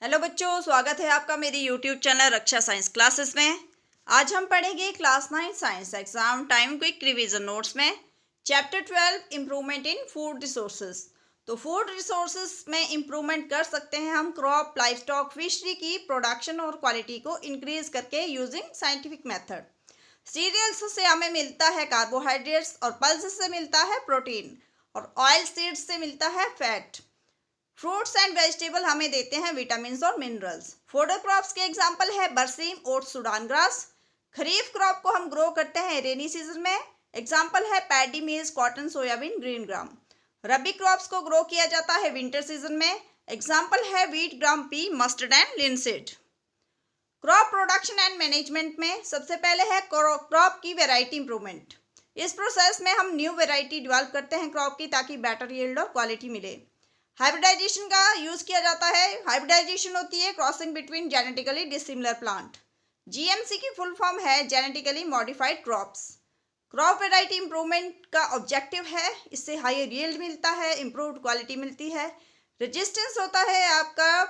Hello बच्चों, स्वागत है आपका मेरी YouTube channel Raksha science classes में। आज हम पढ़ेंगे class 9 science exam time quick revision notes में chapter 12 improvement in food resources. तो फूड रिसोर्सेज में इम्प्रूवमेंट कर सकते हैं हम क्रॉप, लाइफ स्टॉक, फिशरी की प्रोडक्शन और क्वालिटी को इंक्रीज करके यूजिंग साइंटिफिक मेथड। सीरियल्स से हमें मिलता है कार्बोहाइड्रेट्स और पल्स से मिलता है प्रोटीन और ऑयल सीड्स से मिलता है फैट। फ्रूट्स एंड वेजिटेबल हमें देते हैं विटामिन और मिनरल्स। फोडर क्रॉप्स के एग्जांपल है बरसीम, ओट्स, सूडान ग्रास। खरीफ क्रॉप को हम ग्रो करते हैं रेनी सीजन में। एग्जांपल है पैडी, मेज, कॉटन, सोयाबीन, ग्रीन ग्राम। रबी क्रॉप्स को ग्रो किया जाता है विंटर सीजन में। एग्जांपल है wheat, gram, P, mustard and linseed. Crop production and management में सबसे पहले है क्रॉप की वेराइटी इंप्रूवमेंट। इस प्रोसेस में हम न्यू वेराइटी डेवलप करते हैं क्रॉप की, ताकि बेटर यील्ड और क्वालिटी मिले। हाइब्रिडाइजेशन का यूज़ किया जाता है। हाइब्रिडाइजेशन होती है crossing between genetically dissimilar plant. GMC की फुल फॉर्म है genetically modified crops. Crop variety improvement का ऑब्जेक्टिव है, इससे हायर यील्ड मिलता है, इम्प्रूव्ड क्वालिटी मिलती है। रेजिस्टेंस होता है आपका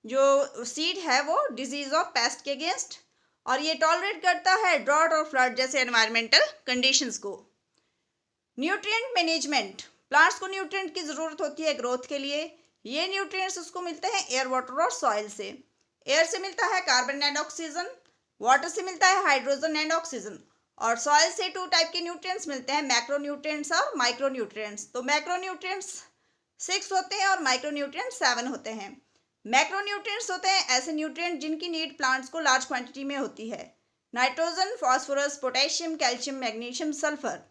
जो सीड है वो डिजीज और पेस्ट के अगेंस्ट, और ये टॉलरेट करता है ड्रॉट और फ्लड जैसे एनवायरमेंटल कंडीशंस को। न्यूट्रिएंट मैनेजमेंट, प्लांट्स को न्यूट्रिएंट की ज़रूरत होती है ग्रोथ के लिए। ये न्यूट्रिएंट्स उसको मिलते हैं एयर, वाटर और सॉइल से। एयर से मिलता है कार्बन एंड ऑक्सीजन, वाटर से मिलता है हाइड्रोजन एंड ऑक्सीजन, और सॉइल से 2 टाइप के न्यूट्रिएंट्स मिलते हैं, मैक्रो न्यूट्रिएंट्स और माइक्रो न्यूट्रिएंट्स। तो मैक्रो न्यूट्रिएंट्स 6 होते हैं और माइक्रो न्यूट्रिएंट्स 7 होते हैं। मैक्रो न्यूट्रिएंट्स होते हैं ऐसे न्यूट्रिएंट जिनकी नीड प्लांट्स को लार्ज क्वांटिटी में होती है, nitrogen, phosphorus, potassium, calcium, magnesium, sulphur.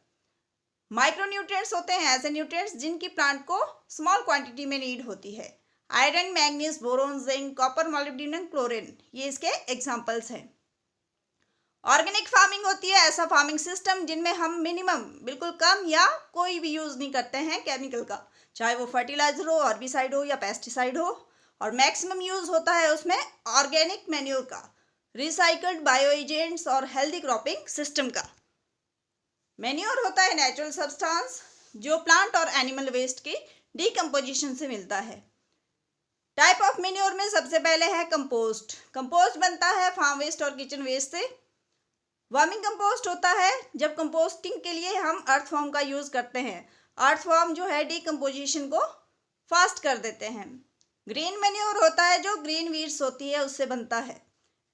Micro nutrients होते हैं ऐसे न्यूट्रिएंट्स जिनकी प्लांट को स्मॉल क्वांटिटी में नीड होती है, iron, manganese, boron, zinc, copper, molybdenum, chlorine, ये इसके एग्जांपल्स हैं। ऑर्गेनिक फार्मिंग होती है ऐसा फार्मिंग सिस्टम जिनमें हम मिनिमम, बिल्कुल कम या कोई भी यूज नहीं करते हैं केमिकल का, चाहे वो फर्टिलाइजर हो, हर्बिसाइड हो या पेस्टिसाइड हो। और मैक्सिमम यूज होता है उसमें ऑर्गेनिक मैन्योर का, रिसाइकल्ड बायो एजेंट्स और हेल्दी क्रॉपिंग सिस्टम का। मैन्योर होता है नेचुरल सब्सटेंस जो प्लांट और एनिमल वेस्ट की डीकम्पोजिशन से मिलता है। टाइप ऑफ मैन्योर में सबसे पहले है कंपोस्ट। कंपोस्ट बनता है फार्म वेस्ट और किचन वेस्ट से। वर्मिंग कंपोस्ट होता है जब कंपोस्टिंग के लिए हम अर्थ फॉर्म का यूज करते हैं। अर्थ फॉर्म जो है डीकम्पोजिशन को फास्ट कर देते हैं। ग्रीन मैन्योर होता है जो ग्रीन वीड्स होती है उससे बनता है।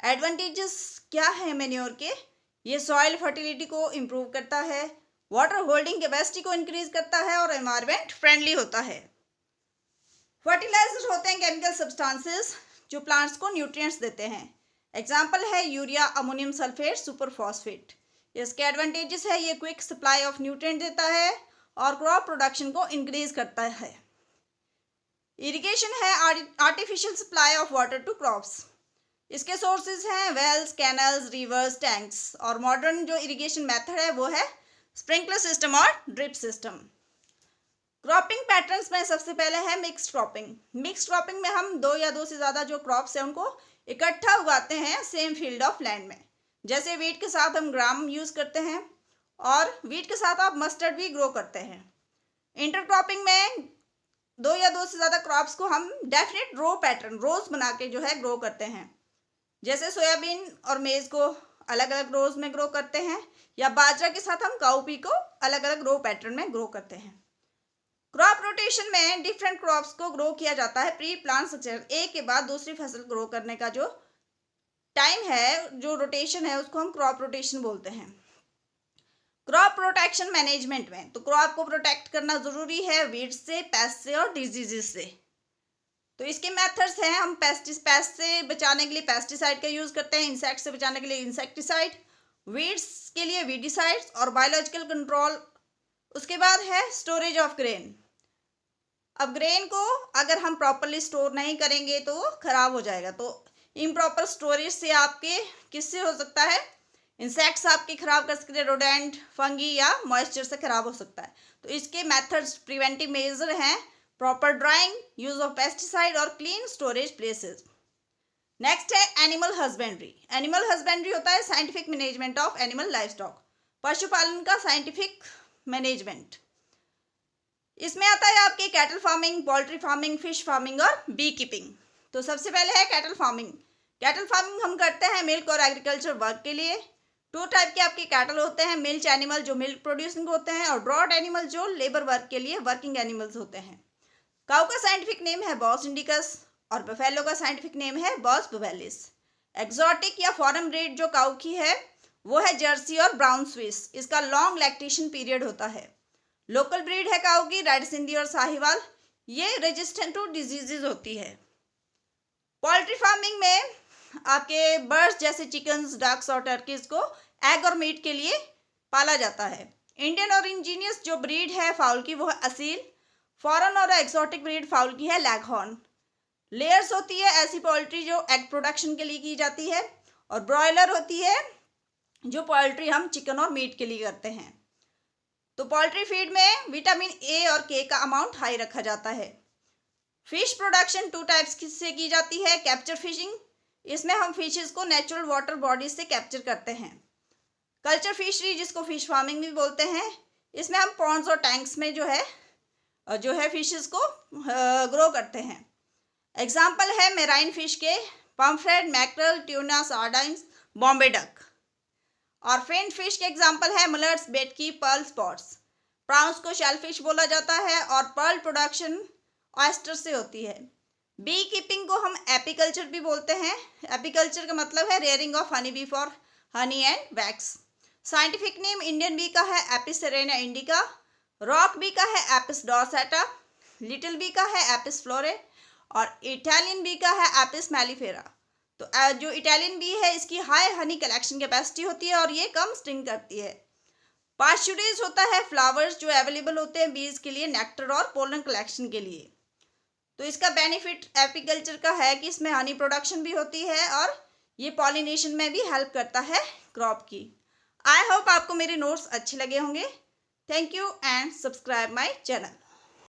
एडवांटेजेस क्या है मैन्योर के? ये सॉइल फर्टिलिटी को इम्प्रूव करता है, वाटर होल्डिंग कैपेसिटी को इंक्रीज करता है और एनवायरनमेंट फ्रेंडली होता है। फर्टिलाइजर होते हैं केमिकल सब्सटेंसेस जो प्लांट्स को न्यूट्रिएंट्स देते हैं। एग्जांपल है urea, ammonium sulphate, super phosphate. इसके एडवांटेजेस है ये क्विक सप्लाई ऑफ न्यूट्रिएंट देता है और क्रॉप प्रोडक्शन को इंक्रीज करता है। इरिगेशन है artificial supply of water to crops. इसके सोर्सेज हैं वेल्स, कैनल्स, रिवर्स, टैंक्स, और मॉडर्न जो इरिगेशन मेथड है वो है स्प्रिंकलर सिस्टम और ड्रिप सिस्टम। क्रॉपिंग पैटर्न्स में सबसे पहले है मिक्स्ड क्रॉपिंग। मिक्स्ड क्रॉपिंग में हम 2 या 2 से ज़्यादा जो क्रॉप्स हैं उनको इकट्ठा उगाते हैं सेम फील्ड ऑफ लैंड में। जैसे वीट के साथ हम ग्राम यूज़ करते हैं और वीट के साथ आप मस्टर्ड भी ग्रो करते हैं। इंटरक्रॉपिंग में 2 या 2 से ज़्यादा क्रॉप्स को हम डेफिनेट रो पैटर्न, रोज बना के जो है ग्रो करते हैं। जैसे सोयाबीन और मेज को अलग अलग रोज में ग्रो करते हैं, या बाजरा के साथ हम काउपी को अलग अलग रो पैटर्न में ग्रो करते हैं। क्रॉप रोटेशन में डिफरेंट क्रॉप्स को ग्रो किया जाता है। प्री प्लांट सक्सेशन, एक के बाद दूसरी फसल ग्रो करने का जो टाइम है, जो रोटेशन है, उसको हम क्रॉप रोटेशन बोलते हैं। क्रॉप प्रोटेक्शन मैनेजमेंट में तो क्रॉप को प्रोटेक्ट करना जरूरी है वीड्स से, पेस्ट से और डिजीजेस से। तो इसके मेथड्स हैं, हम पेस्ट से बचाने के लिए पेस्टिसाइड का यूज़ करते हैं, इंसेक्ट से बचाने के लिए इंसेक्टिसाइड, वीड्स के लिए वीडिसाइड्स और बायोलॉजिकल कंट्रोल। उसके बाद है स्टोरेज ऑफ ग्रेन। अब ग्रेन को अगर हम प्रॉपरली स्टोर नहीं करेंगे तो वो खराब हो जाएगा। तो इम्प्रॉपर स्टोरेज से आपके किससे हो सकता है? इंसेक्ट्स आपके खराब कर सकते हैं, रोडेंट, फंगी या मॉइस्चर से खराब हो सकता है। तो इसके मेथड्स, प्रिवेंटिव मेजर हैं proper drawing, use of pesticide और क्लीन स्टोरेज प्लेसेस। नेक्स्ट है एनिमल हस्बेंड्री। एनिमल हस्बेंड्री होता है scientific management of animal life stock, पशुपालन का साइंटिफिक मैनेजमेंट। इसमें आता है आपके cattle farming, poultry farming, fish farming और बी कीपिंग। तो सबसे पहले है कैटल फार्मिंग। कैटल फार्मिंग हम करते हैं मिल्क और एग्रीकल्चर वर्क के लिए। 2 टाइप के आपके कैटल होते हैं, मिल्च एनिमल जो मिल्क प्रोड्यूसिंग होते हैं और ब्रॉड एनिमल जो लेबर वर्क के लिए वर्किंग एनिमल्स होते हैं। काऊ का साइंटिफिक नेम है बॉस इंडिकस और बफेलो का साइंटिफिक नेम है बॉस बवेलिस। एक्सोटिक या फॉरेन ब्रीड जो काऊ की है वो है जर्सी और ब्राउन स्विस। इसका लॉन्ग लैक्टेशन पीरियड होता है। लोकल ब्रीड है काऊ की रेड सिंधी और साहिवाल। ये रेजिस्टेंट टू डिजीजेज होती है। पोल्ट्री फार्मिंग में आपके बर्ड्स जैसे चिकन्स, डक्स और टर्कीज को एग और मीट के लिए पाला जाता है। इंडियन और इंजीनियस जो ब्रीड है फाउल की वो है असील। फॉरेन और एक्सोटिक ब्रीड फाउल की है लैगहॉर्न। लेयर्स होती है ऐसी पोल्ट्री जो एग प्रोडक्शन के लिए की जाती है और ब्रॉयलर होती है जो पोल्ट्री हम चिकन और मीट के लिए करते हैं। तो पोल्ट्री फीड में विटामिन ए और के का अमाउंट हाई रखा जाता है। फिश प्रोडक्शन 2 टाइप्स से की जाती है। कैप्चर फिशिंग, इसमें हम फिशेस को नेचुरल वाटर बॉडीज से कैप्चर करते हैं। कल्चर फिशरी जिसको फिश फार्मिंग भी बोलते हैं, इसमें हम पॉन्ड्स और टैंक्स में जो है फिशेस को ग्रो करते हैं। एग्जाम्पल है मेराइन फिश के पम्फ्रेट, मैकरल, ट्यूना, सार्डाइन्स, बॉम्बे डक। और फिन फिश के एग्जाम्पल है मलर्स, बेटकी, पर्ल स्पॉट्स। प्राउंस को शेलफिश बोला जाता है और पर्ल प्रोडक्शन ऑयस्टर से होती है। बी कीपिंग को हम एपीकल्चर भी बोलते हैं। एपीकल्चर का मतलब है rearing of honey bee for honey and wax. Scientific name Indian bee का है Apis cerana indica. Rock bee का है एपिस डॉर्सेटा। लिटिल बी का है एपिस फ्लोरे और इटालियन बी का है एपिस मैलीफेरा। तो जो इटालियन बी है इसकी हाई हनी कलेक्शन कैपेसिटी होती है और ये कम स्टिंग करती है। पास्चुरेज होता है फ्लावर्स जो अवेलेबल होते हैं बीज के लिए नेक्टर और पोलन कलेक्शन के लिए। तो इसका बेनिफिट एपीकल्चर का है कि इसमें हनी प्रोडक्शन भी होती है और ये पॉलिनेशन में भी हेल्प करता है क्रॉप की। आई होप आपको मेरे नोट्स अच्छे लगे होंगे। Thank you and subscribe my channel.